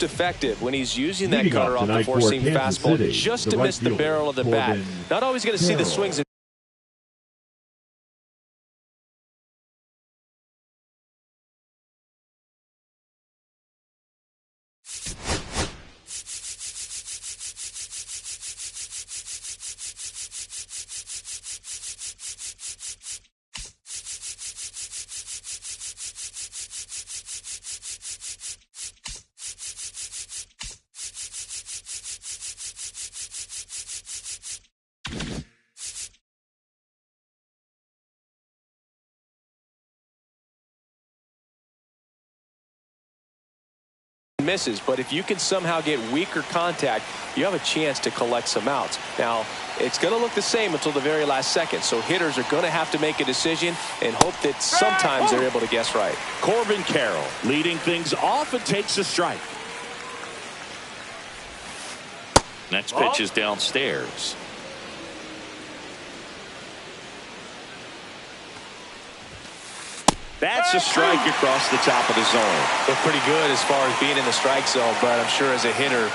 effective when he's using that cutter off the four-seam fastball just to miss the barrel of the bat. Not always going to see the swings. Misses, but if you can somehow get weaker contact, you have a chance to collect some outs. Now, it's going to look the same until the very last second, so hitters are going to have to make a decision and hope that sometimes they're able to guess right. Corbin Carroll leading things off and takes a strike. Next pitch is downstairs. That's a strike across the top of the zone. Looked pretty good as far as being in the strike zone, but I'm sure as a hitter,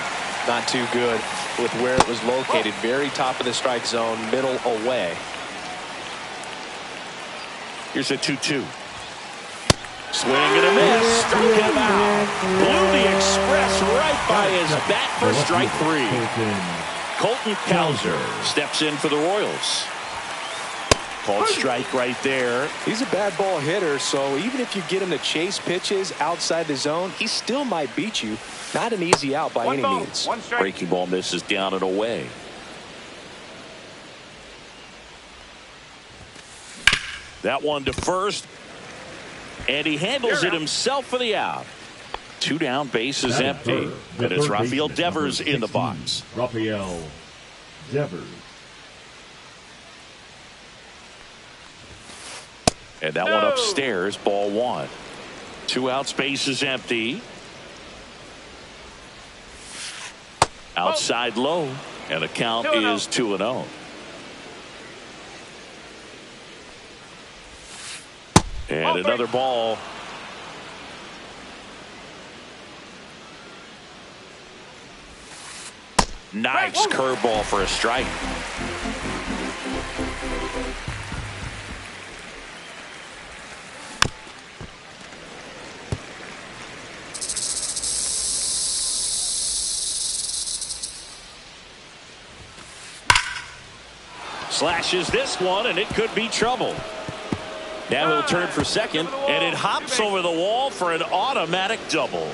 not too good with where it was located. Very top of the strike zone, middle away. Here's a 2-2. Swing and a miss. Struck him out. Blew the express right by his bat for strike three. Colton Cowser steps in for the Royals. Called strike right there. He's a bad ball hitter, so even if you get him to chase pitches outside the zone, he still might beat you. Not an easy out by any means. Breaking ball misses down and away. That one to first. And he handles it himself for the out. Two down, base is empty. And it's Rafael Devers in the box. Rafael Devers. And that one upstairs, ball one. Two outs, base is empty. Outside low, and the count is 2-0. And another ball. Nice curveball for a strike. Slashes this one, and it could be trouble. Now he'll turn for second, and it hops over the wall for an automatic double.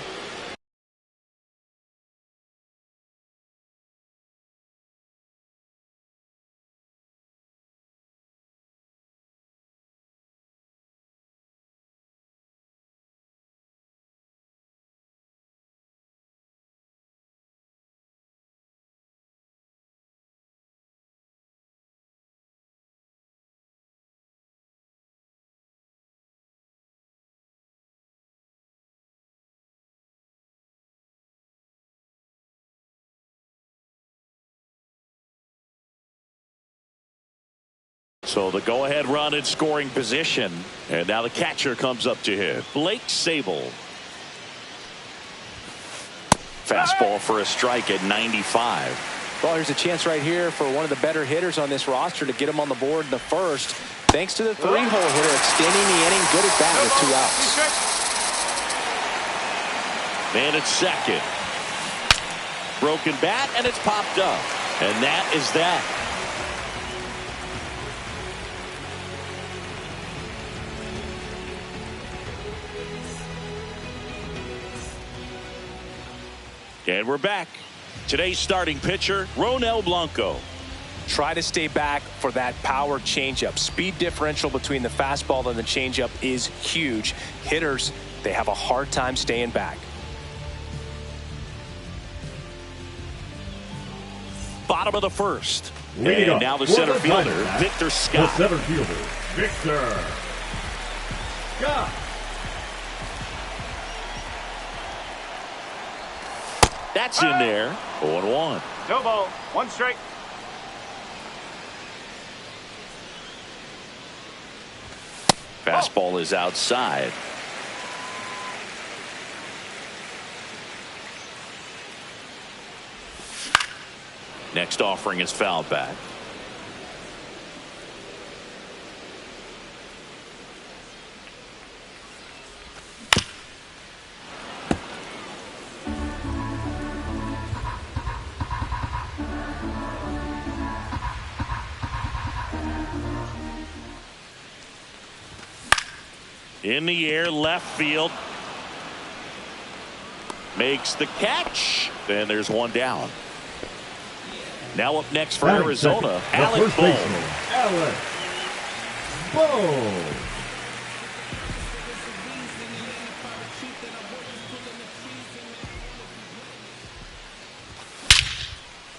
So the go-ahead run in scoring position. And now the catcher comes up to hit. Blake Sabol. Fastball for a strike at 95. Well, here's a chance right here for one of the better hitters on this roster to get him on the board in the first. Thanks to the three-hole hitter extending the inning. Good at bat with two outs. Man at second. Broken bat, and it's popped up. And that is that. And we're back. Today's starting pitcher, Ronel Blanco. Try to stay back for that power changeup. Speed differential between the fastball and the changeup is huge. Hitters, they have a hard time staying back. Bottom of the first. And now the center fielder, Victor Scott. The center fielder, Victor Scott. That's in there. 0-1. No ball. One strike. Fastball is outside. Next offering is fouled back. In the air, left field. Makes the catch. Then there's one down. Now up next for Arizona, Alec Bohm. Alec Bohm.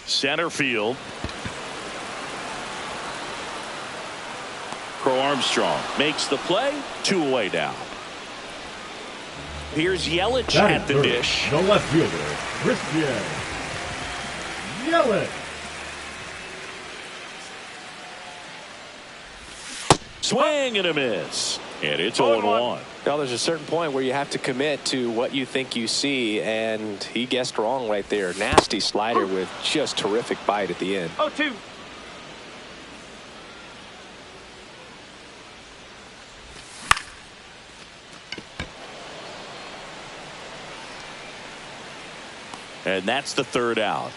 Center field. Crow Armstrong makes the play. 2 away now. Here's Yelich at the dish. The left fielder, Christian Yelich. Swing and a miss. And it's 0-1. Now there's a certain point where you have to commit to what you think you see, and he guessed wrong right there. Nasty slider with just terrific bite at the end. 0-2. And that's the 3rd out.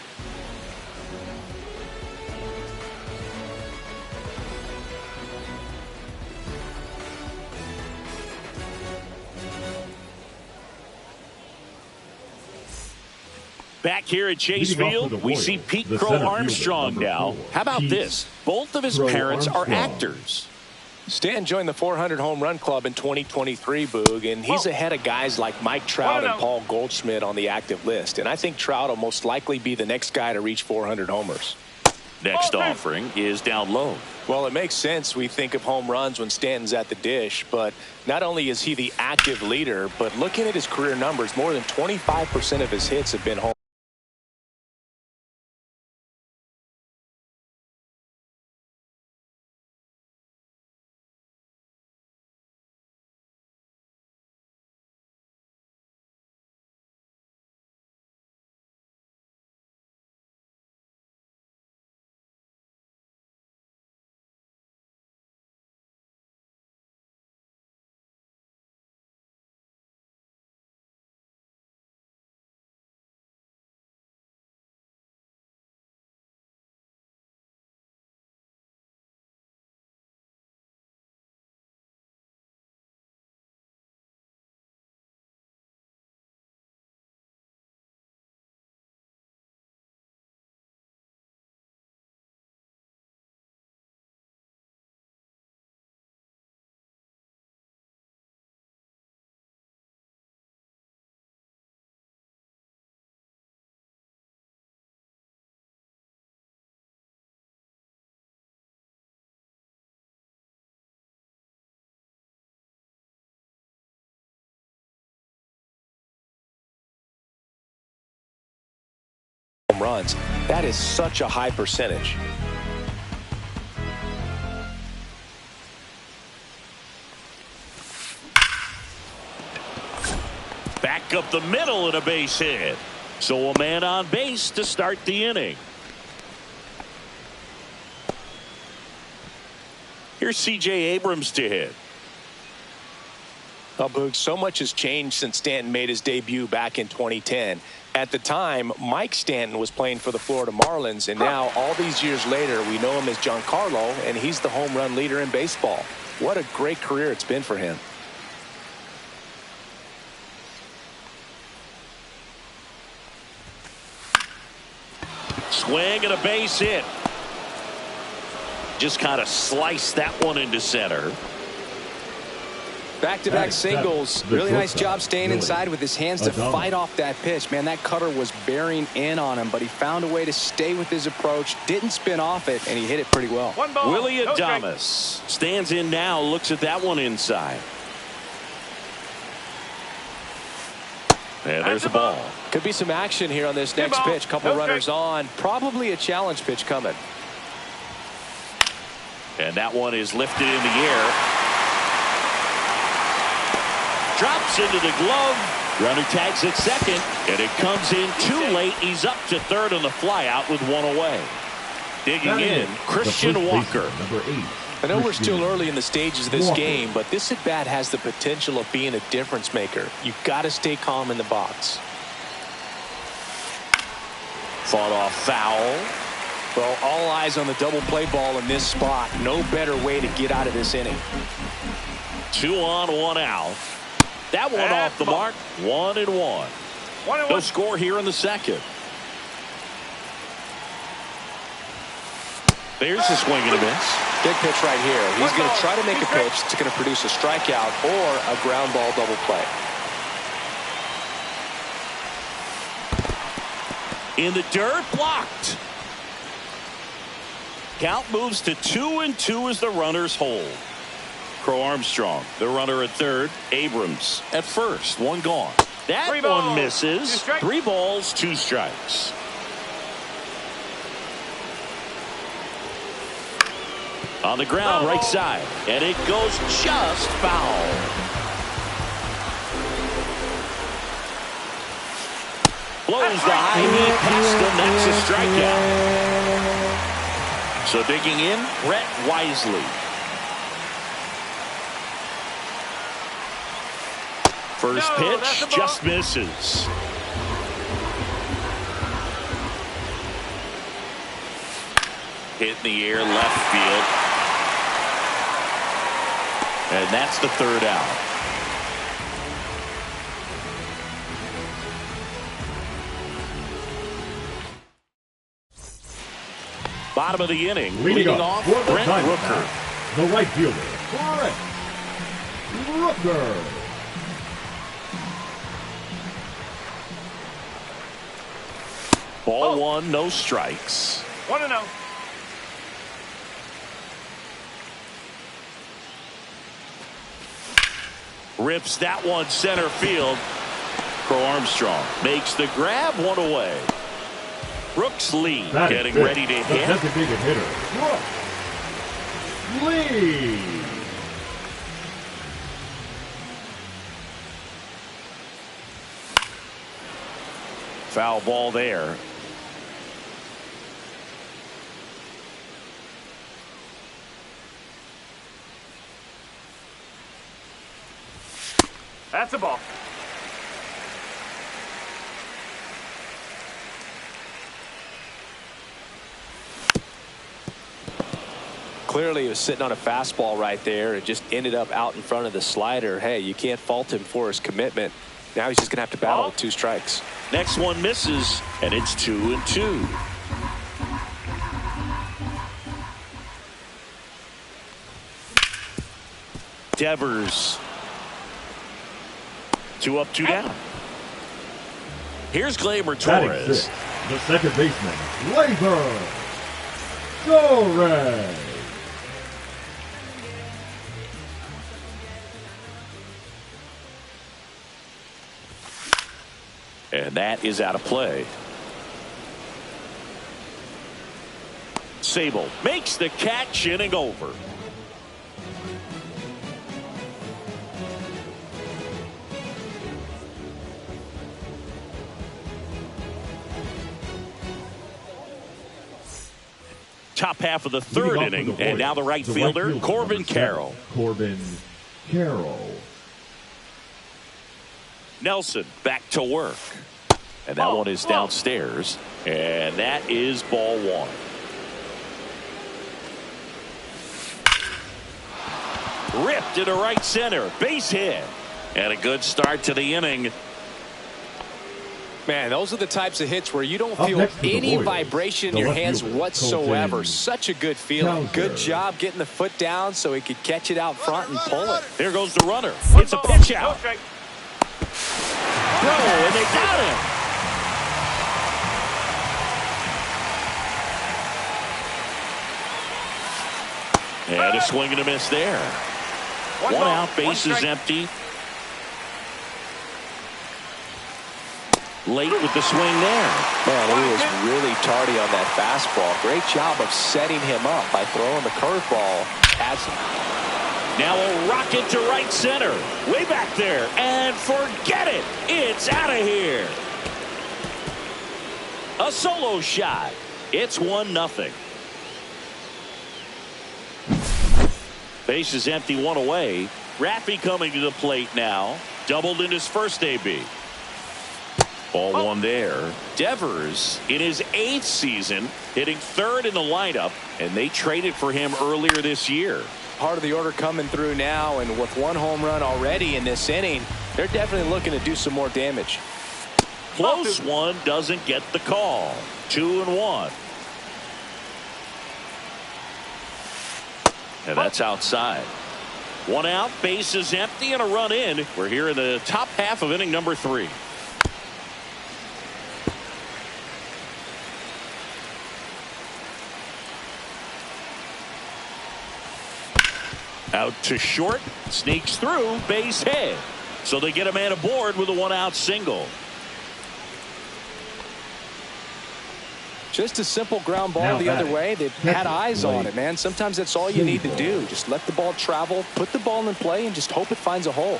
Back here at Chase Field, we see Pete Crow Armstrong now. How about this? Both of his parents are actors. Stan joined the 400 home run club in 2023, Boog, and he's ahead of guys like Mike Trout and Paul Goldschmidt on the active list. And I think Trout will most likely be the next guy to reach 400 homers. Next offering is down low. Well, it makes sense. We think of home runs when Stanton's at the dish, but not only is he the active leader, but looking at his career numbers, more than 25% of his hits have been home. Runs. That is such a high percentage. Back up the middle and a base hit. So a man on base to start the inning. Here's C.J. Abrams to hit. Well, Boog, so much has changed since Stanton made his debut back in 2010. At the time, Mike Stanton was playing for the Florida Marlins, and now all these years later, we know him as Giancarlo, and he's the home run leader in baseball. What a great career it's been for him. Swing and a base hit. Just kind of sliced that one into center. Back-to-back singles. Really nice job staying inside with his hands to fight off that pitch. Man, that cutter was bearing in on him, but he found a way to stay with his approach, didn't spin off it, and he hit it pretty well. Willie Adames stands in now, looks at that one inside. And there's a ball. Could be some action here on this next pitch. Couple runners on. Probably a challenge pitch coming. And that one is lifted in the air. Drops into the glove Runner tags at second, and it comes in too late. He's up to third on the flyout with one away. Digging in, Christian Walker. Number 8. I know we're still early in the stages of this game, but this at-bat has the potential of being a difference maker. You've got to stay calm in the box. Fought off foul. Well, all eyes on the double play ball in this spot. No better way to get out of this inning. 2 on, 1 out. That one off the mark. 1-1. No score here in the second. There's a swing and a miss. Big pitch right here. He's going to try to make a pitch that's going to produce a strikeout or a ground ball double play. In the dirt, blocked. Count moves to 2-2 as the runners hold. Crow Armstrong, the runner at third. Abrams at first. One gone. That one misses. 3 balls, 2 strikes. On the ground, right side. And it goes just foul. Blows the high knee past him. That's a strikeout. So digging in, Brett Wisely. First pitch just misses. Hit in the air, left field. And that's the third out. Bottom of the inning, leading off Brent Rooker. The right fielder, Brent Rooker. Ball 1, no strikes. 1-0. Rips that one center field. Crow Armstrong makes the grab, 1 away. Brooks Lee getting ready to hit. Designated hitter, Brooks Lee. Foul ball there. That's a ball. Clearly, he was sitting on a fastball right there and just ended up out in front of the slider. Hey, you can't fault him for his commitment. Now he's just going to have to battle with 2 strikes. Next one misses, and it's 2-2. Devers. 2 up, 2 down. Here's Gleyber Torres. The second baseman, Gleyber Torres. And that is out of play. Sable makes the catch, inning over. Top half of the third inning, and now the right fielder, Corbin Carroll. Corbin Carroll. Nelson back to work. And that one is downstairs. And that is ball 1. Ripped into right center. Base hit. And a good start to the inning. Man, those are the types of hits where you don't feel any vibration in your hands whatsoever. Such a good feeling. Good job getting the foot down so he could catch it out front and pull it. There goes the runner. It's a pitch out. Throw, and they got him. And a swing and a miss there. 1 out, base is empty. Late with the swing there. Man, he was really tardy on that fastball. Great job of setting him up by throwing the curveball. Now a rocket to right center. Way back there. And forget it. It's out of here. A solo shot. It's 1-0. Base is empty, one away. Raffy coming to the plate now. Doubled in his first AB. Ball one there. Devers in his 8th season hitting 3rd in the lineup, and they traded for him earlier this year. Part of the order coming through now, and with 1 home run already in this inning, they're definitely looking to do some more damage. Close one, doesn't get the call. 2-1. And that's outside. 1 out, base is empty, and a run in. We're here in the top half of inning number 3. Out to short, sneaks through, base hit. So they get a man aboard with a 1-out single. Just a simple ground ball the other way. They've had eyes on it, man. Sometimes that's all you need to do. Just let the ball travel, put the ball in play, and just hope it finds a hole.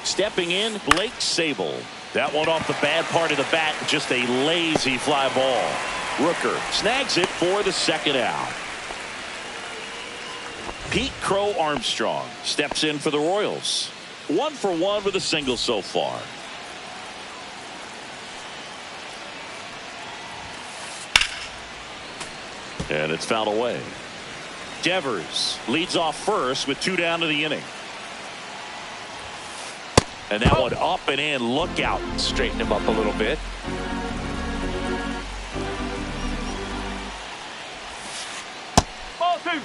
Stepping in, Blake Sable. That one off the bad part of the bat, just a lazy fly ball. Rooker snags it for the 2nd out. Pete Crow Armstrong steps in for the Royals. 1 for 1 with a single so far. And it's fouled away. Devers leads off first with 2 down to the inning. And that one up and in. Look out. Straighten him up a little bit. Ball 2.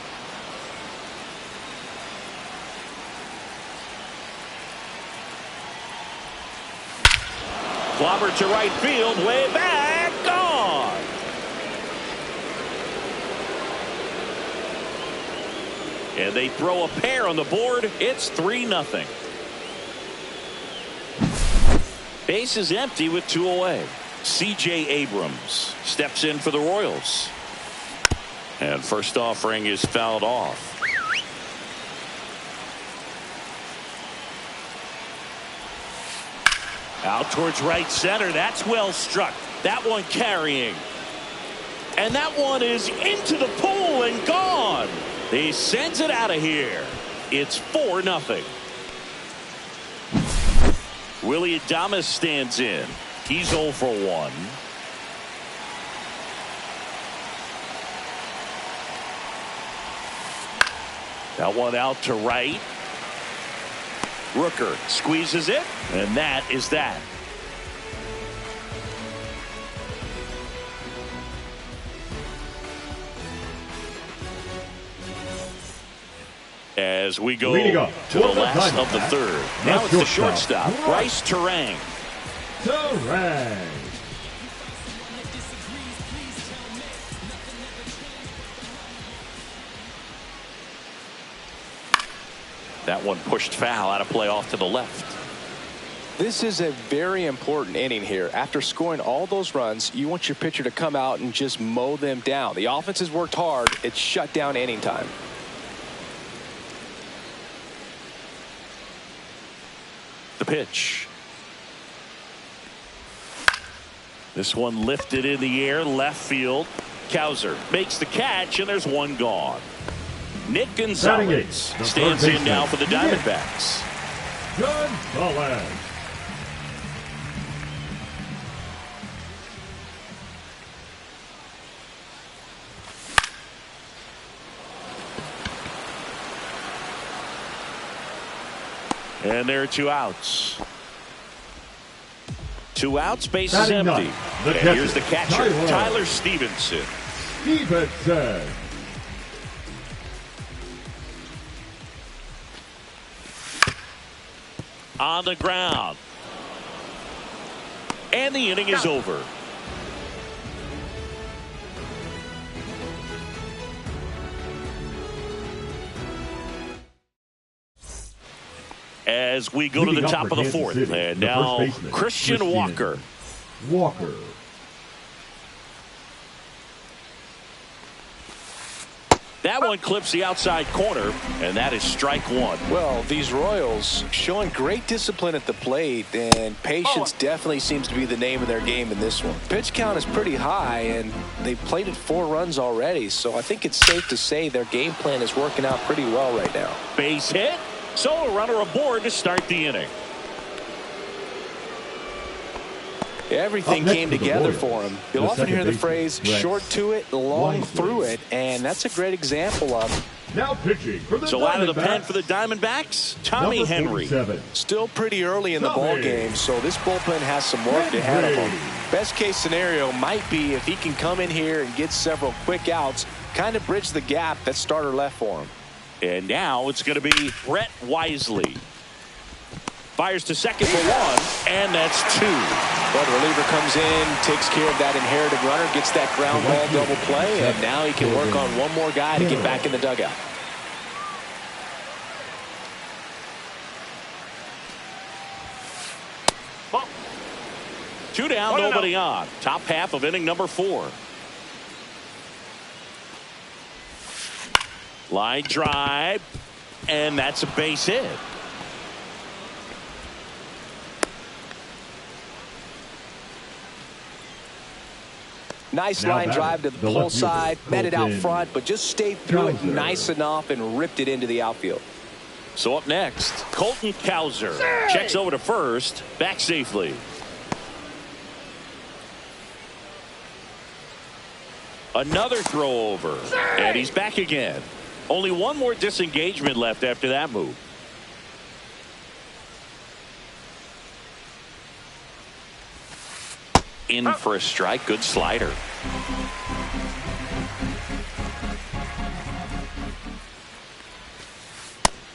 Clobber to right field, way back, gone. And they throw a pair on the board. It's 3-0. Base is empty with 2 away. C.J. Abrams steps in for the Royals. And first offering is fouled off. Out towards right center. That's well struck. That one carrying. And that one is into the pool and gone. He sends it out of here. It's 4-0. Willie Adames stands in. He's 0 for 1. That one out to right. Rooker squeezes it, and that is that. As we go to the last of the 3rd. Now it's the shortstop, Bryce Terang. That one pushed foul, out of play off to the left. This is a very important inning here. After scoring all those runs, you want your pitcher to come out and just mow them down. The offense has worked hard. It's shut down inning time. The pitch. This one lifted in the air, left field. Cowser makes the catch, and there's one gone. Nick Gonzalez stands in now for the Diamondbacks. Gonzalez. And there are 2 outs. 2 outs, base is empty. And here's the catcher, Tyler Stevenson. On the ground. And the inning is over. As we go to the top of the 4th. And now Christian Walker. That one clips the outside corner, and that is strike one. Well, these Royals showing great discipline at the plate, and patience definitely seems to be the name of their game in this one. Pitch count is pretty high, and they've plated 4 runs already, so I think it's safe to say their game plan is working out pretty well right now. Base hit, so a runner aboard to start the inning. Everything came together for him. You'll often hear the phrase short to it, long through it, and that's a great example of it. Now pitching for the So out of the pen for the Diamondbacks, Tommy Henry. Still pretty early in the ball game, so this bullpen has some work ahead of them. Best case scenario might be if he can come in here and get several quick outs, kind of bridge the gap that starter left for him. And now it's going to be Brett Wisely. Fires to second for 1, and that's 2. Well, the reliever comes in, takes care of that inherited runner, gets that ground ball double play, and now he can work on one more guy to get back in the dugout. Ball. 2 down, nobody on. Top half of inning number 4. Line drive, and that's a base hit. Nice line drive to the pull side, met it out front, but just stayed through it nice enough and ripped it into the outfield. So up next, Colton Cowser checks over to first, back safely. Another throw over, and he's back again. Only one more disengagement left after that move. In for a strike. Good slider.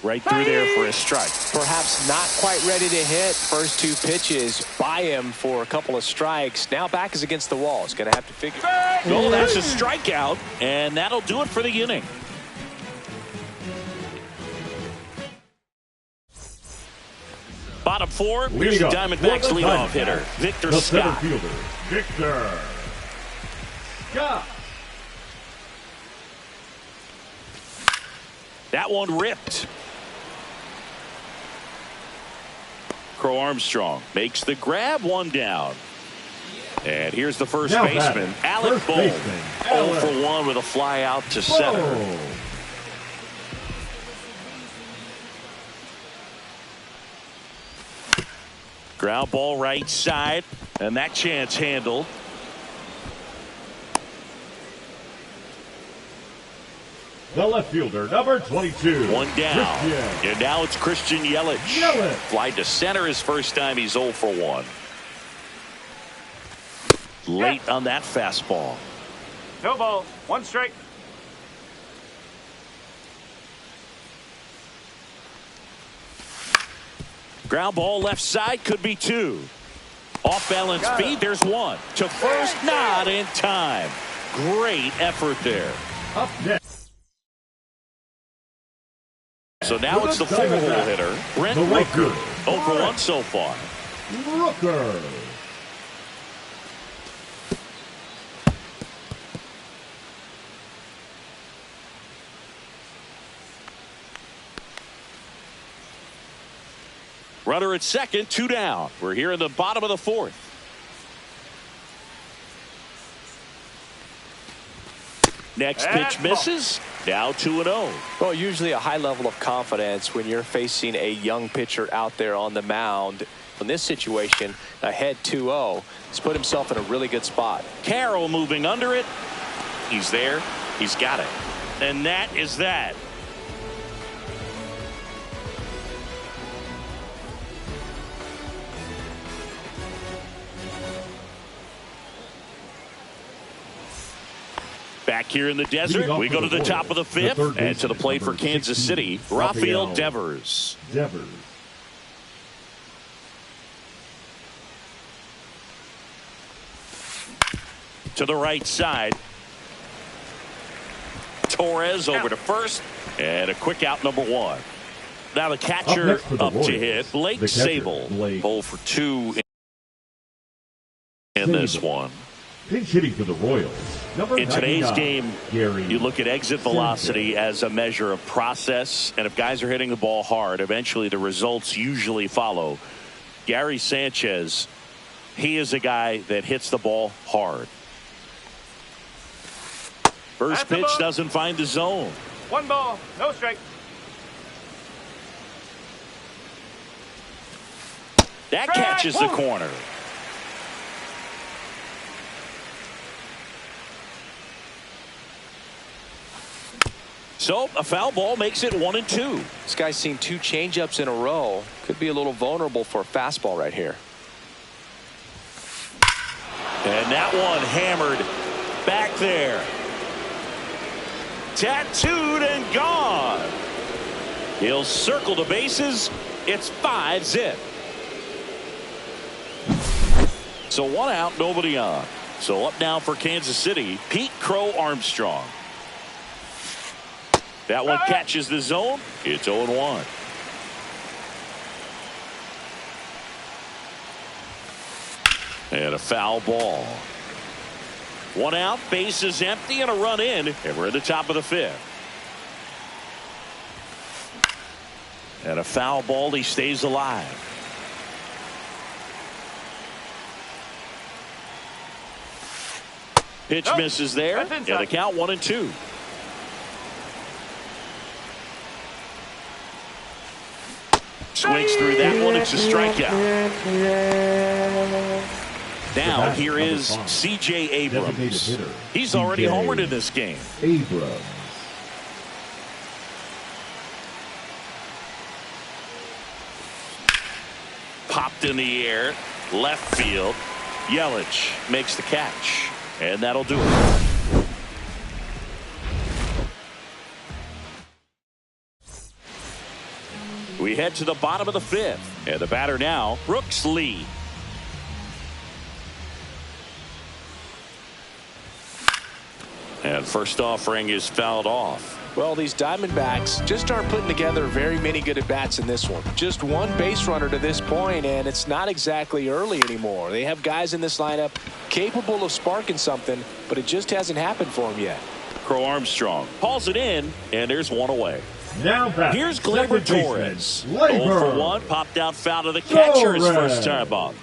Right through there for a strike. Perhaps not quite ready to hit. First 2 pitches by him for a couple of strikes. Now back is against the wall. He's going to have to figure. Oh, that's a strikeout, and that'll do it for the inning. Bottom 4, here's the Diamondbacks leadoff hitter, Victor Scott. Fielder, Victor Scott. That one ripped. Crow Armstrong makes the grab, 1 down. And here's the first baseman, Alec Bohm. 0 for 1 with a fly out to center. Ground ball right side, and that chance handled. The left fielder, number 22. 1 down. And now it's Christian Yelich. Fly to center his first time. He's 0 for 1. Late on that fastball. No ball. 1 strike. Ground ball left side, could be 2. Off balance beat, there's 1. To first, not in time. Great effort there. Up next. So now it's the full hole hitter, Brent Rooker. 0 for 1 so far. Rooker. Runner at second, 2 down. We're here in the bottom of the 4th. Next pitch misses. Now 2-0. Well, usually a high level of confidence when you're facing a young pitcher out there on the mound. In this situation, ahead 2-0, he's put himself in a really good spot. Carroll moving under it. He's there. He's got it. And that is that. Back here in the desert, we go to the top of the 5th, and to the plate for Kansas City, Rafael Devers. To the right side. Torres over to first, and a quick out, number 1. Now the catcher up to hit, Blake Sable. 0 for 2 in this one. Pinch hitting for the Royals. In today's game, Gary you look at exit velocity as a measure of process, and if guys are hitting the ball hard, eventually the results usually follow. Gary Sanchez, he is a guy that hits the ball hard. First pitch doesn't find the zone. 1 ball, no strike. That catches the corner. So a foul ball makes it 1-2. This guy's seen 2 changeups in a row. Could be a little vulnerable for a fastball right here. And that one hammered back there. Tattooed and gone. He'll circle the bases. It's 5-zip. So 1 out, nobody on. So up now for Kansas City, Pete Crow Armstrong. That one catches the zone. It's 0-1. And a foul ball. 1 out, base is empty, and a run in, and we're at the top of the 5th. And a foul ball, he stays alive. Pitch misses there, and the count 1-2. Swings through that one. It's a strikeout. Now here is C.J. Abrams. He's already homered in this game. Abrams. Popped in the air. Left field. Yelich makes the catch. And that'll do it. We head to the bottom of the 5th. And the batter now, Brooks Lee. And first offering is fouled off. Well, these Diamondbacks just aren't putting together very many good at-bats in this one. Just 1 base runner to this point, and it's not exactly early anymore. They have guys in this lineup capable of sparking something, but it just hasn't happened for them yet. Crow Armstrong hauls it in, and there's 1 away. Now back. Here's Gleyber Torres. 0 for 1, popped out foul to the catcher his first time up.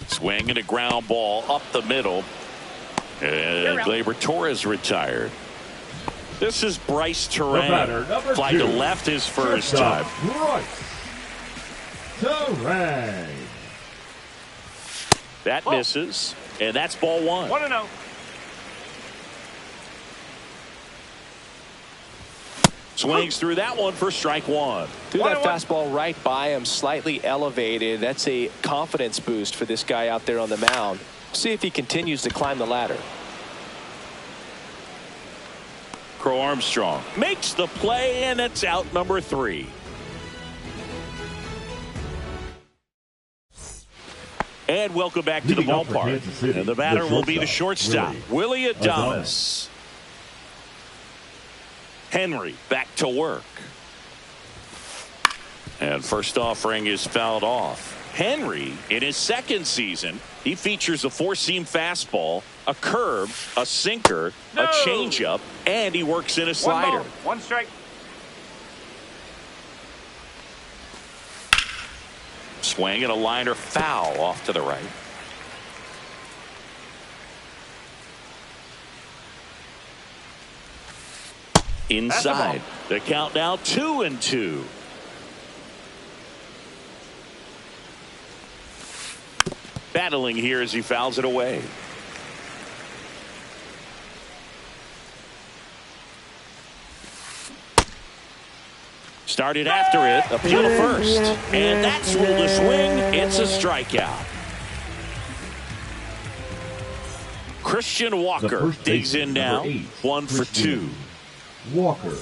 Swing and a ground ball up the middle. And Gleyber Torres retired. This is Bryce Terang. Fly to left his first time. Bryce Terang. That misses, and that's ball 1. 1-0. Swings through that one for strike 1. Threw that fastball right by him, slightly elevated. That's a confidence boost for this guy out there on the mound. See if he continues to climb the ladder. Crow Armstrong makes the play, and it's out number 3. And welcome back to the ballpark. And the batter will be the shortstop, Willie Adames. Henry back to work. And first offering is fouled off. Henry, in his 2nd season, he features a 4-seam fastball, a curve, a sinker, a changeup, and he works in a slider. 1 ball, 1 strike. Swing and a liner foul off to the right. Inside. The count now 2-2. Battling here as he fouls it away. Started after it, appeal to first. And that's ruled a swing. It's a strikeout. Christian Walker digs in now. 1 for 2. Walker.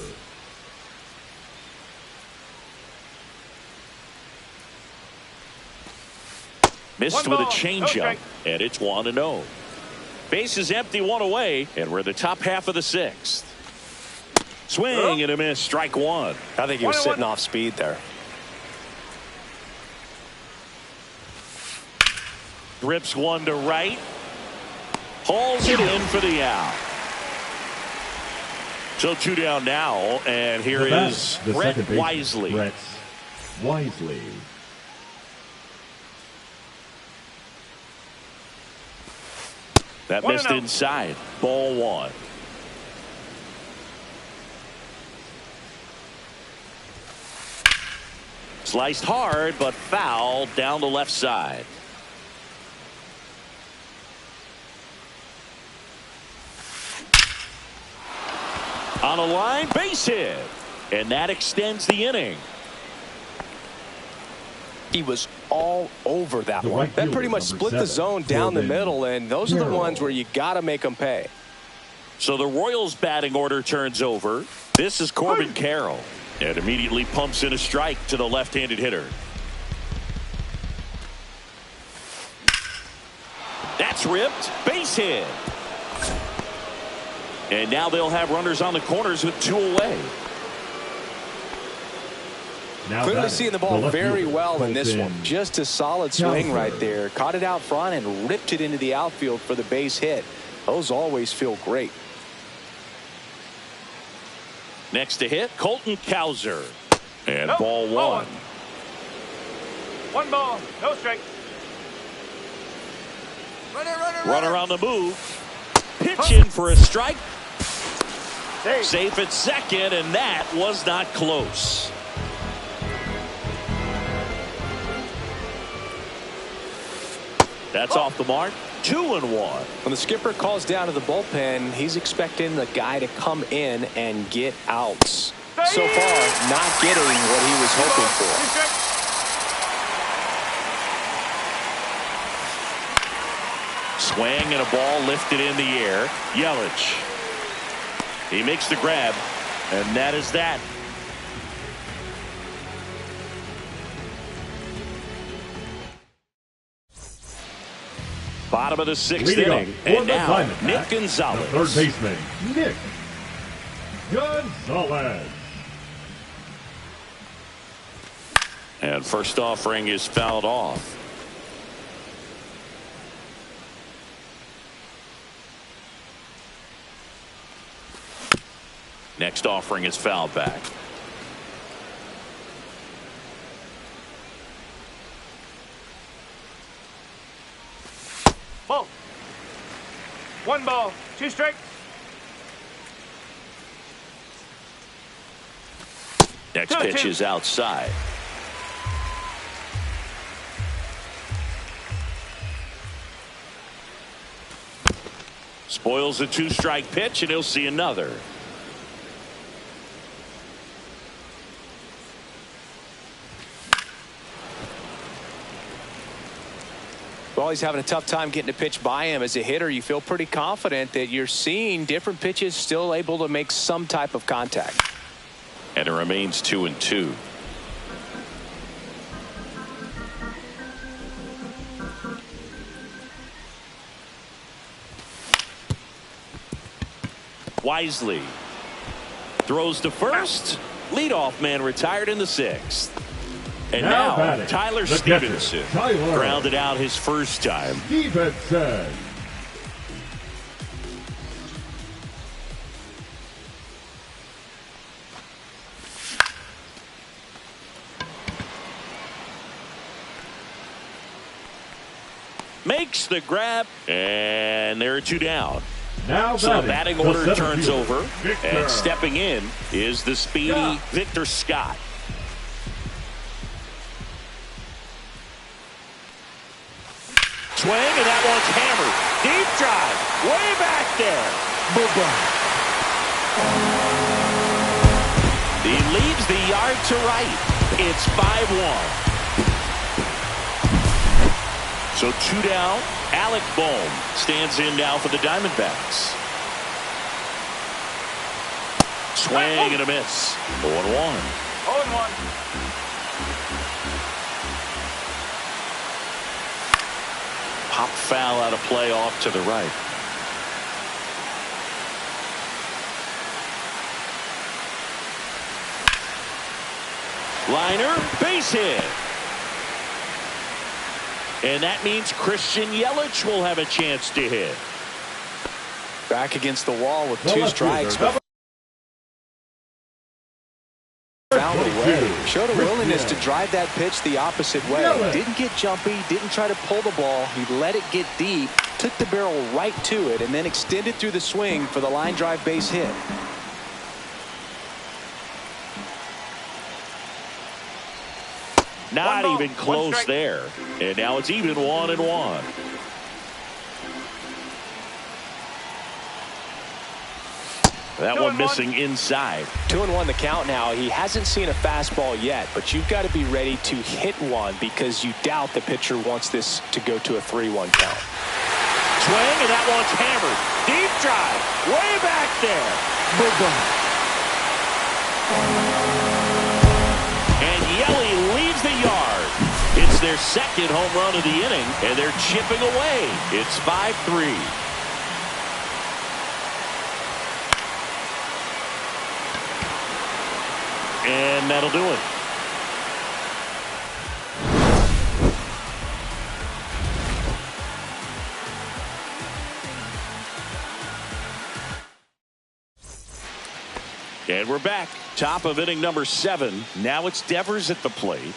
Missed with a changeup, and it's 1-0. Base is empty, 1 away, and we're in the top half of the 6th. Swing and a miss, strike 1. I think he was sitting off speed there. Drips one to right. Hauls it in for the out. So 2 down now, and here is Brett Wisely. Brett Wisely. That missed inside. Ball 1. Sliced hard, but foul down the left side. On a line, base hit. And that extends the inning. He was all over that one. That pretty much split the zone down the middle, and those are the ones where you got to make them pay. So the Royals batting order turns over. This is Corbin Carroll. And immediately pumps in a strike to the left-handed hitter. That's ripped. Base hit. And now they'll have runners on the corners with 2 away. Clearly seeing the ball very well in this one. Just a solid swing right there. Caught it out front and ripped it into the outfield for the base hit. Those always feel great. Next to hit, Colton Cowser. And ball 1. 1 ball, no strike. Runner on the move. Pitch in for a strike. Safe at second, and that was not close. That's off the mark. 2-1. When the skipper calls down to the bullpen, he's expecting the guy to come in and get outs. So far, not getting what he was hoping for. Swing and a ball lifted in the air. Yelich. He makes the grab, and that is that. Bottom of the 6th inning, and now Nick Gonzalez. Third baseman, Nick Gonzalez. And first offering is fouled off. Next offering is fouled back. Ball. 1 ball, 2 strikes. Next pitch is outside. Spoils a 2-strike pitch, and he'll see another. Well, he's having a tough time getting a pitch by him. As a hitter, you feel pretty confident that you're seeing different pitches still able to make some type of contact. And it remains 2-2. Wisely throws to first. Leadoff man retired in the 6th. And now Tyler Stevenson grounded out his first time. Stevenson. Makes the grab, and there are 2 down. Now so the batting order turns over, Victor. and stepping in is the speedy Victor Scott. Swing, and that one's hammered. Deep drive, way back there. He leaves the yard to right. It's 5-1. So 2 down. Alec Bohm stands in now for the Diamondbacks. Swing and a miss. 0-1. 0-1. Pop foul out of play off to the right. Liner, base hit. And that means Christian Yelich will have a chance to hit. Back against the wall with 2 strikes. Found a way. Showed a willingness to drive that pitch the opposite way. Didn't get jumpy. Didn't try to pull the ball. He let it get deep. Took the barrel right to it and then extended through the swing for the line drive base hit. Not even close there. And now it's even 1-1. That one missing inside. 2-1 the count now. He hasn't seen a fastball yet, but you've got to be ready to hit one because you doubt the pitcher wants this to go to a 3-1 count. Swing, and that one's hammered. Deep drive. Way back there. And Yelly leaves the yard. It's their second home run of the inning, and they're chipping away. It's 5-3. And that'll do it. And we're back. Top of inning number 7. Now it's Devers at the plate.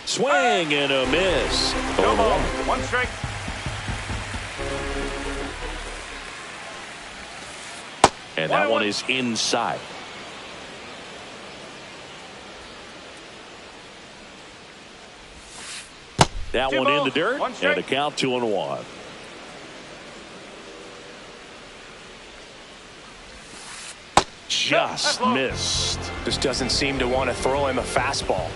Swing and a miss. No ball. 1 strike. And that one is inside. That one in the dirt, and the count 2-1. Just missed. Just doesn't seem to want to throw him a fastball.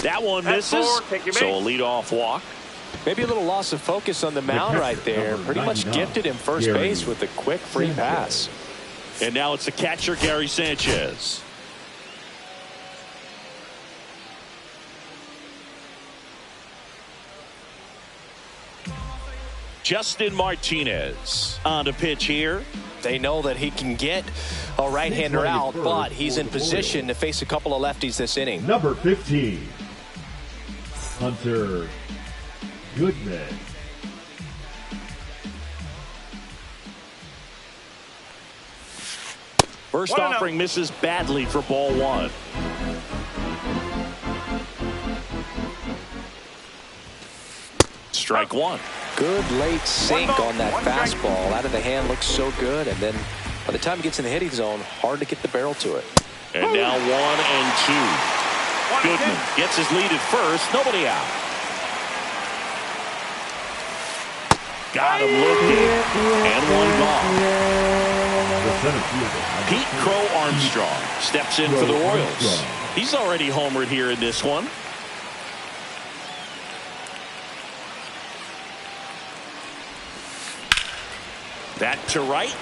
That one misses, so a leadoff walk. Maybe a little loss of focus on the mound right there. Pretty much gifted him first base with a quick free pass. And now it's the catcher, Gary Sanchez. Justin Martinez on the pitch here. They know that he can get a right-hander out, but he's in position to face a couple of lefties this inning. Number 15, Hunter Goodman. First offering misses badly for ball 1. Strike 1. Good late sink on that fastball. Out of the hand, looks so good, and then by the time he gets in the hitting zone, hard to get the barrel to it. And now 1 and 2. Goodman gets his lead at first. Nobody out. Got him looking. And 1 gone. Pete Crow Armstrong steps in for the Royals. He's already homered here in this one. That to right.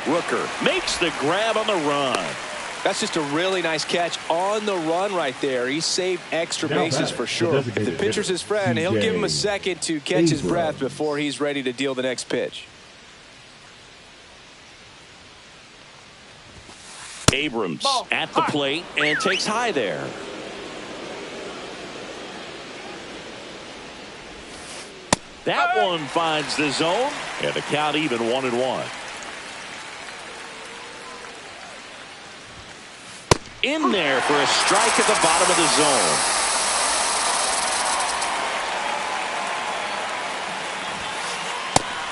Rooker makes the grab on the run. That's just a really nice catch on the run right there. He saved extra bases for sure. If the pitcher's his friend, he'll give him a second to catch his breath before he's ready to deal the next pitch. Abrams at the plate and takes high there. That one finds the zone, and the count even 1-1. In there for a strike at the bottom of the zone.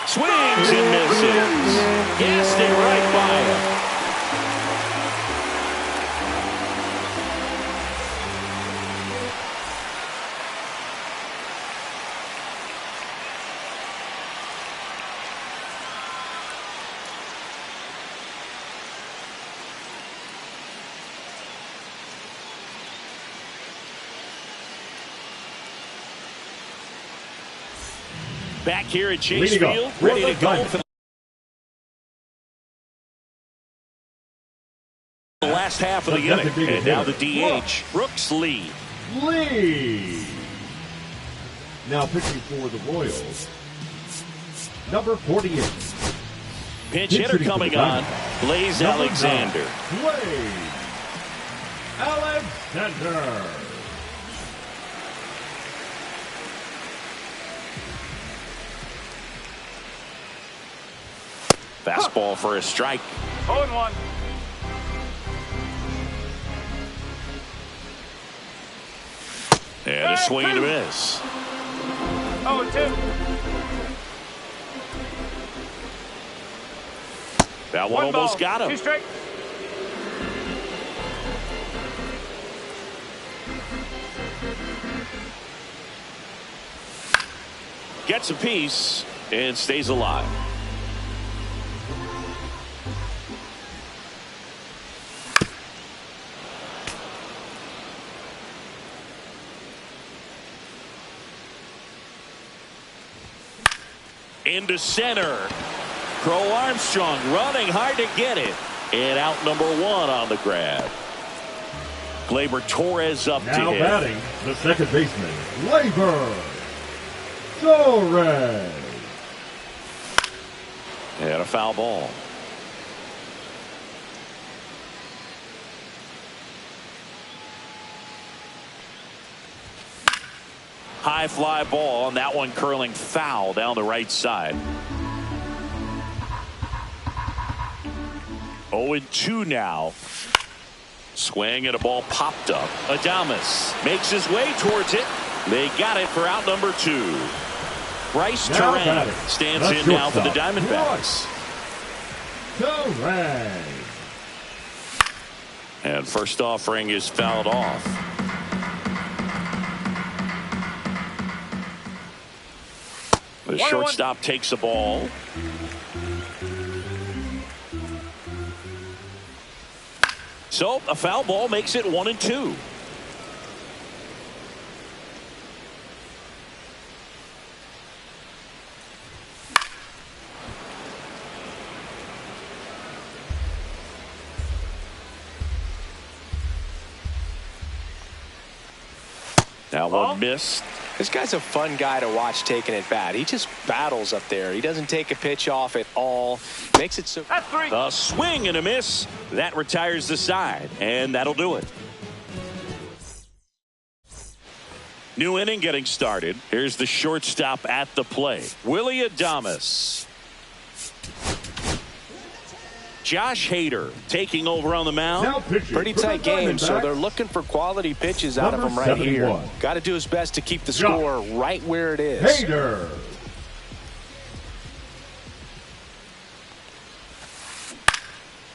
Swings and misses. Gassed it right by him. Back here at Chase Field, ready to go for the last half of the inning. And now the DH, Brooks Lee. Now pitching for the Royals, number 48, Pinch hitter coming on. Blaze Alexander. Blaze Alexander. Fastball for a strike. 0-1. And a swing and a miss. 0-2. That one almost got him. 2 straight. Gets a piece and stays alive. Into center. Crow Armstrong running hard to get it. And out number 1 on the grab. Gleyber Torres up Now to hit. batting the second baseman, Gleyber Torres. And a foul ball. High fly ball, and that one curling foul down the right side. 0-2 now. Swing and a ball popped up. Adames makes his way towards it. They got it for out number 2. Bryce Now Terang batting, stands the in now for the shortstop, Diamondbacks. Terang. And first offering is fouled off. The shortstop takes the ball. So a foul ball makes it 1-2. That one missed. This guy's a fun guy to watch taking at bat. He just battles up there. He doesn't take a pitch off at all. Makes it so. That's 3. A swing and a miss. That retires the side, and that'll do it. New inning getting started. Here's the shortstop at the plate, Willie Adames. Josh Hader taking over on the mound. Now pitching Pretty for the tight game, so Diamondbacks, they're looking for quality pitches out of number him right here. 71. Got to do his best to keep the Josh score right where it is. Hader.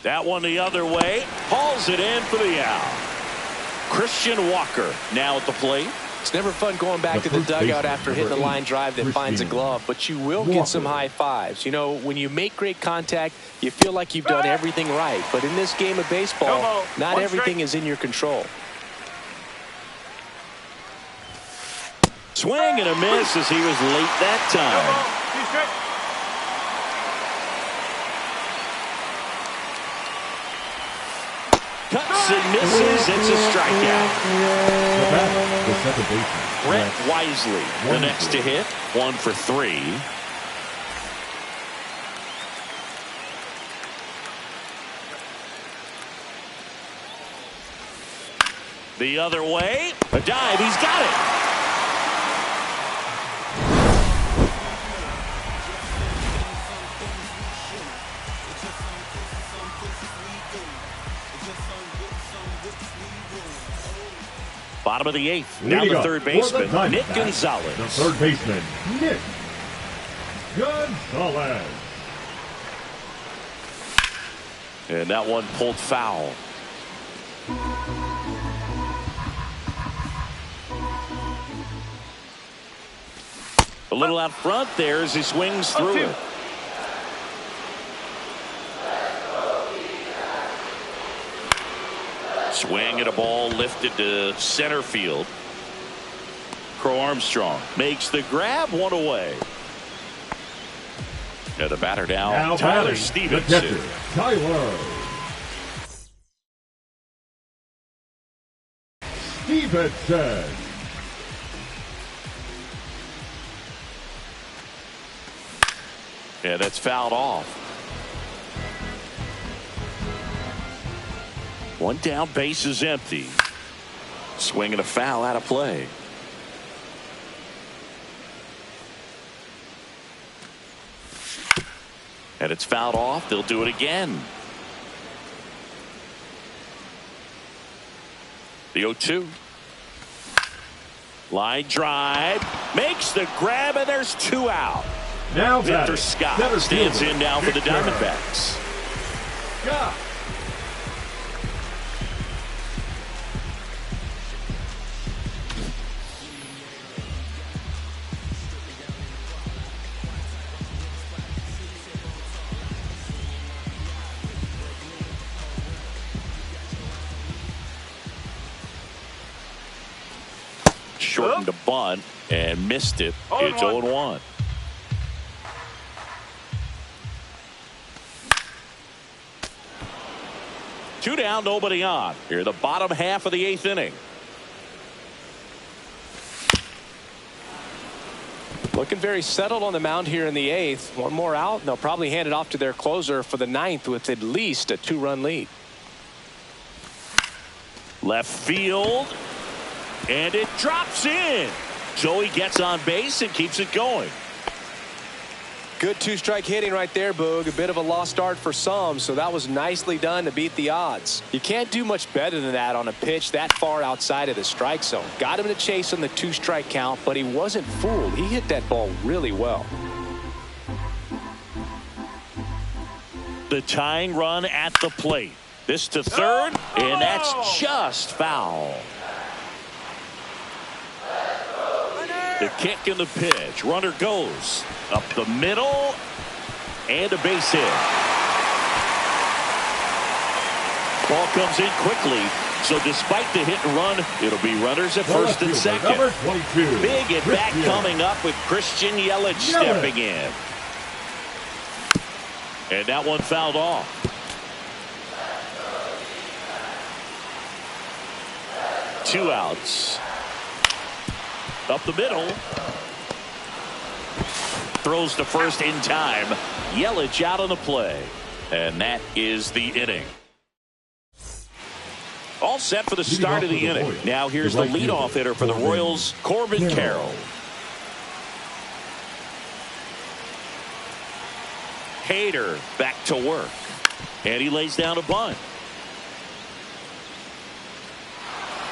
That one the other way. Hauls it in for the out. Christian Walker now at the plate. It's never fun going back The to the first dugout baseman, after hitting a number line 8, drive that finds a Christian glove, but you will Walker. get some high fives. You know, when you make great contact, you feel like you've done everything right. But in this game of baseball, ball, not 1 everything strike. is in your control. Swing and a miss as he was late that time. 2 straight. Cuts and misses. It's a strikeout. The second baseman, Brett Wisely, the next to hit. 1 for 3. The other way. A dive. He's got it. Bottom of the 8th. Now Leading the up third for the baseman, Diamondbacks, Nick the Gonzalez. third baseman, Nick Gonzalez. And that one pulled foul. A little out front there as he swings through it. Swing at a ball lifted to center field. Crow Armstrong makes the grab, 1 away. And the batter now Tyler batting, Stevenson. the catcher, Tyler Stevenson. Yeah, that's fouled off. One down, base is empty. Swing and a foul out of play. And it's fouled off. They'll do it again. The 0-2. Line drive. Makes the grab, and there's 2 out. Now Victor Scott stands in now for the Diamondbacks. Scott. Shortened a bunt and missed it. It's 0-1. Two down, nobody on. Here, the bottom half of the 8th inning. Looking very settled on the mound here in the 8th. One more out, and they'll probably hand it off to their closer for the 9th with at least a 2-run lead. Left field. And it drops in. Joey gets on base and keeps it going. Good 2-strike hitting right there, Boog. A bit of a lost start for some, so that was nicely done to beat the odds. You can't do much better than that on a pitch that far outside of the strike zone. Got him to chase on the 2-strike count, but he wasn't fooled. He hit that ball really well. The tying run at the plate. This to third, and that's just foul. The kick and the pitch. Runner goes up the middle and a base hit. Ball comes in quickly. So despite the hit and run, it'll be runners at first and second. Number 22. Big at bat coming up with Christian Yelich stepping in. And that one fouled off. Two outs. Up the middle. Throws to first in time. Yelich out on the play. And that is the inning. All set for the start of the inning. Now here's the leadoff hitter for the Royals, Corbin Carroll. Hader back to work. And he lays down a bunt.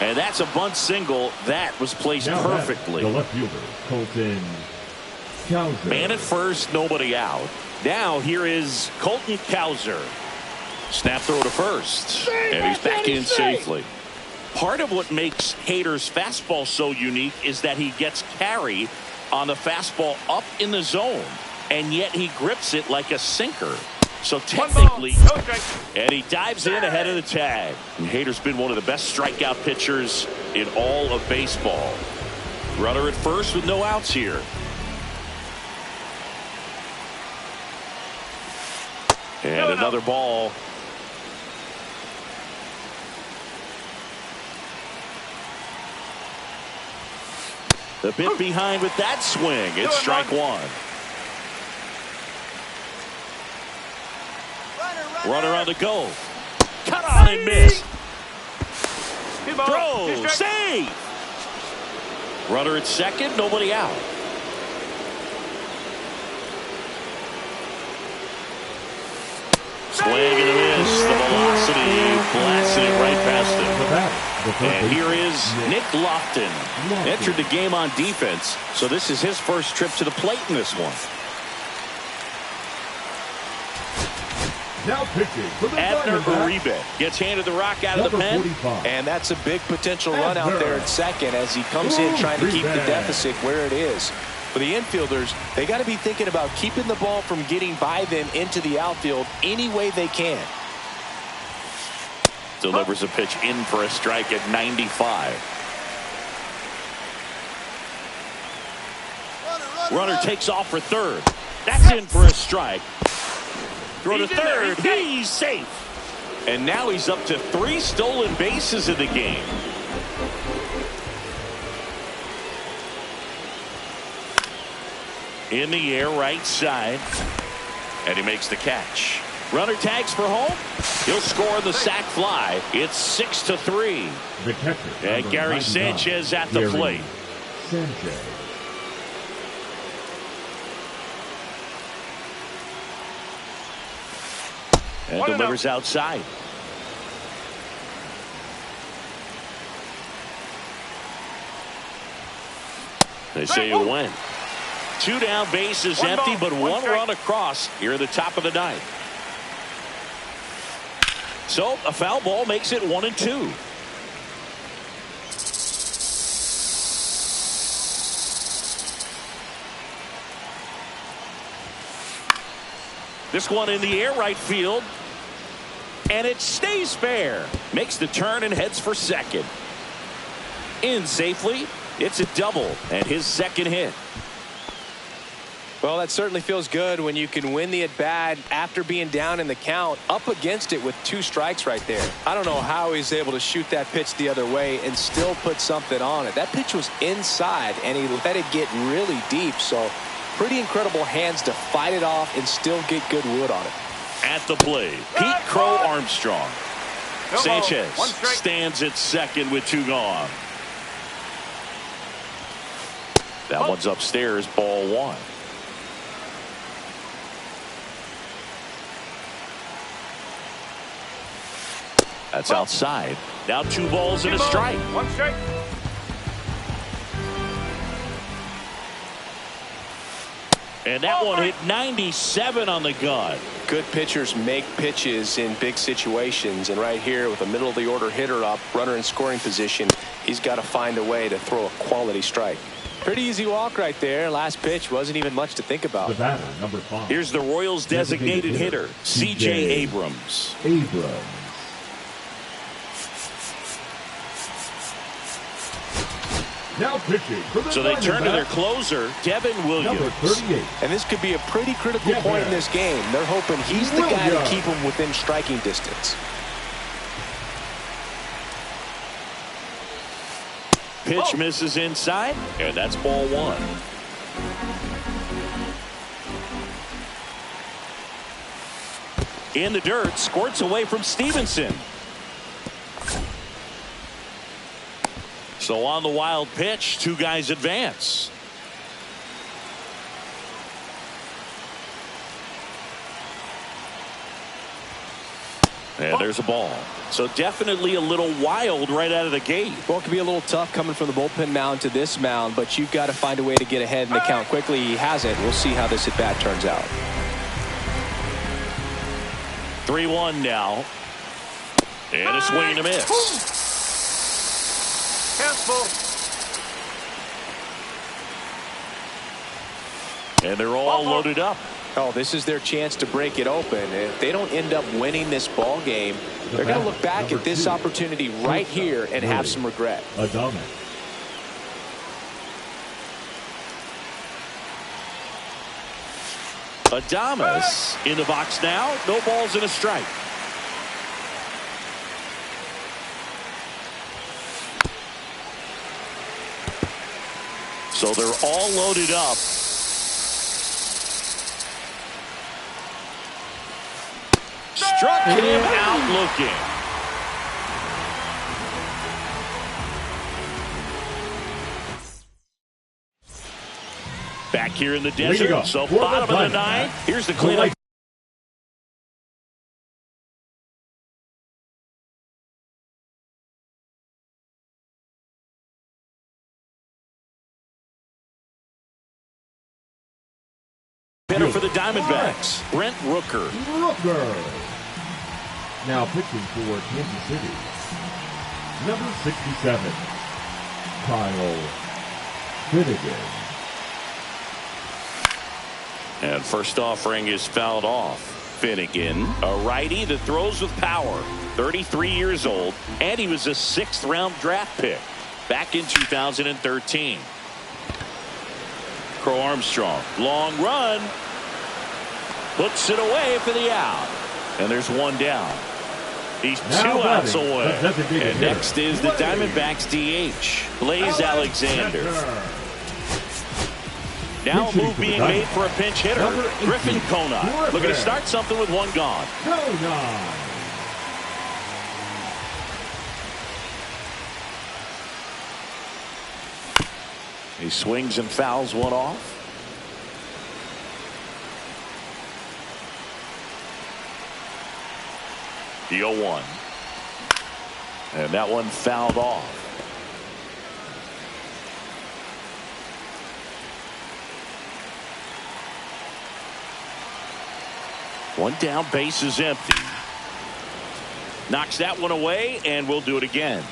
And that's a bunt single that was placed perfectly. The left fielder, Colton Cowser. Man at first, nobody out. Now here is Colton Cowser. Snap throw to first. And he's back in safely. Part of what makes Hader's fastball so unique is that he gets carry on the fastball up in the zone. And yet he grips it like a sinker. So technically, and he dives in ahead of the tag. And Hader's been one of the best strikeout pitchers in all of baseball. Runner at first with no outs here. And another ball. A bit behind with that swing. It's strike one. Runner on the go. Cut on and miss. Throw. Save. Runner at second. Nobody out. Swing and a miss. The velocity blasted it right past him. And here is Nick Lofton. Entered the game on defense, so this is his first trip to the plate in this one. Now pitching for the Abner Diamondbacks. Uribe gets handed the rock out of the Number pen. 45. And that's a big potential run out there at second as he comes in trying to keep the deficit where it is. For the infielders, they got to be thinking about keeping the ball from getting by them into the outfield any way they can. Delivers a pitch in for a strike at 95. Runner takes off for third. That's in for a strike. Throw to third. He's safe. And now he's up to 3 stolen bases in the game. In the air, right side. And he makes the catch. Runner tags for home. He'll score the sac fly. It's 6-3. The catcher. And Gary 99, Sanchez at the Gary plate. Sanchez. And delivers outside. They say it went. 2 down, base is empty, but one run across here at the top of the ninth. So a foul ball makes it 1-2. This one in the air, right field. And it stays fair. Makes the turn and heads for second. In safely. It's a double and his second hit. Well, that certainly feels good when you can win the at-bat after being down in the count, up against it with 2 strikes right there. I don't know how he's able to shoot that pitch the other way and still put something on it. That pitch was inside, and he let it get really deep. So pretty incredible hands to fight it off and still get good wood on it. At the plate, Pete Crow Armstrong. Sanchez stands at second with 2 gone. That one's upstairs, ball 1. That's outside. Now 2 balls and a strike. 1 strike. And that one hit 97 on the gun. Good pitchers make pitches in big situations, and right here with a middle of the order hitter up, runner in scoring position, he's got to find a way to throw a quality strike. Pretty easy walk right there. Last pitch wasn't even much to think about. The batter, number 5. Here's the Royals designated hitter, C.J. Abrams. Now pitching for the So they turn to their closer, Devin Williams. Number 38. And this could be a pretty critical point in this game. They're hoping he's the guy to keep him within striking distance. Pitch misses inside, and that's ball 1. In the dirt, squirts away from Stevenson. So on the wild pitch, 2 guys advance. And there's a ball. So definitely a little wild right out of the gate. Well, it can be a little tough coming from the bullpen mound to this mound, but you've got to find a way to get ahead in the count quickly. He hasn't. We'll see how this at-bat turns out. 3-1 now. And a swing and a miss. Careful. And they're all loaded up. Oh, this is their chance to break it open. If they don't end up winning this ball game, they're going to look back at this opportunity right here and have some regret. Adames in the box now. No balls and a strike. So they're all loaded up. Struck him out looking. Back here in the desert. So bottom of the ninth. Here's the cleanup. Hitter for the Diamondbacks, Brent Rooker. Now pitching for Kansas City, number 67, Kyle Finnegan. And first offering is fouled off. Finnegan, a righty that throws with power, 33 years old, and he was a 6th round draft pick back in 2013. Crow Armstrong, long run, puts it away for the out. And there's 1 down. He's 2 outs away. And next is the Diamondbacks DH, Blaze Alexander. Now a move being made for a pinch hitter, Griffin Conant. Looking to start something with 1 gone. He swings and fouls one off. The 0-1. And that one fouled off. One down, base is empty. Knocks that one away, and we'll do it again.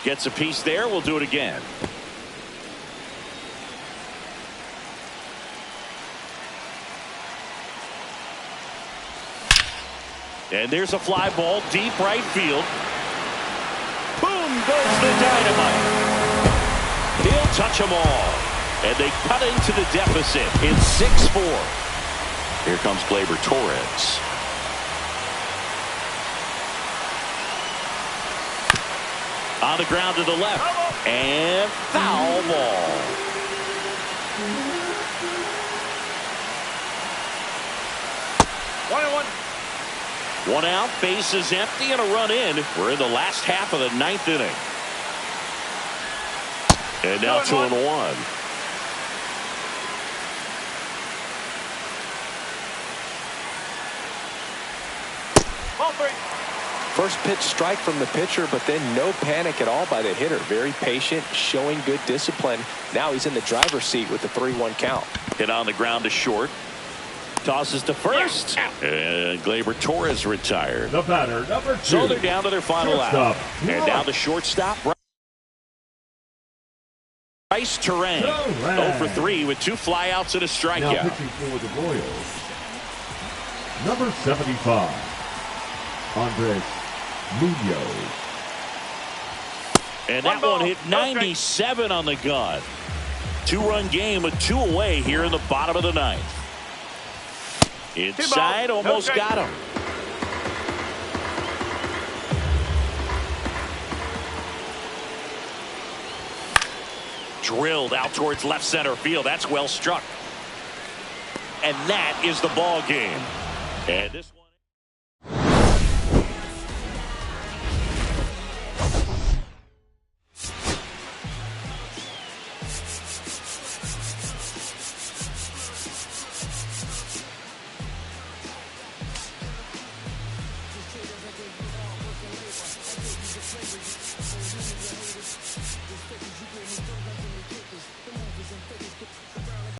Gets a piece there. We'll do it again. And there's a fly ball deep right field. Boom goes the dynamite. He'll touch them all. And they cut into the deficit. It's 6-4. Here comes Gleyber Torres. On the ground to the left. And foul ball. One out, base is empty, and a run in. We're in the last half of the 9th inning. And now 2-1. Ball 3. First pitch strike from the pitcher, but then no panic at all by the hitter. Very patient, showing good discipline. Now he's in the driver's seat with the 3-1 count. Hit on the ground to short. Tosses to first. And Gleyber Torres retired. The batter, number 2. So they're down to their final out. And now the shortstop, Bryce Terang. 0 for 3 with 2 flyouts and a Now strikeout. pitching for the Royals, number 75, Andres Munoz. And that one hit 97 on the gun. 2-run game with 2 away here in the bottom of the 9th. Inside, almost got him. Drilled out towards left center field. That's well struck. And that is the ball game. And this